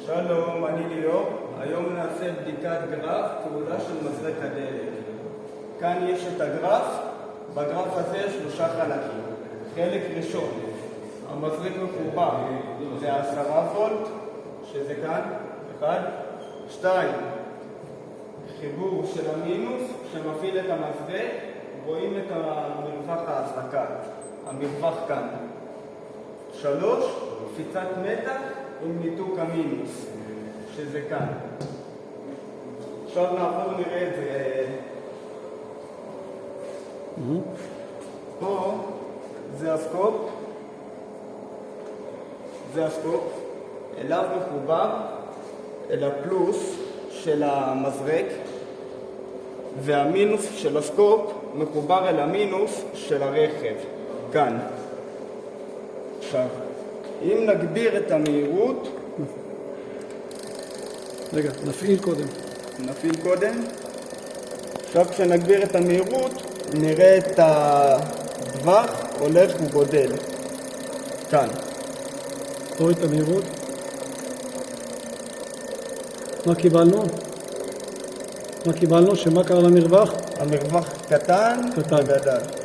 שלום, אני ליאור. היום נעשה בדיקת גרף, פעולה של מזרק הדלק. כאן יש את הגרף, בגרף הזה שלושה חלקים. חלק ראשון, המזרק מחובר, זה 10 וולט, שזה כאן, 1. 2, חיבור של המינוס שמפעיל את המזרק, רואים את מרווח ההזרקה, המרווח כאן. 3, קפיצת מתח עם ניתוק המינוס, שזה כאן. עכשיו נעבור נראה את זה. פה זה הסקופ, אליו מחובר אל הפלוס של המזרק, והמינוס של הסקופ מחובר אל המינוס של הרכב, כאן. עכשיו, אם נגביר את המהירות... רגע, נפעיל קודם. עכשיו כשנגביר את המהירות, נראה את הטווח הולך וגודל. כאן. תוריד את המהירות. מה קיבלנו? שמה קרה למרווח? המרווח קטן וגדל.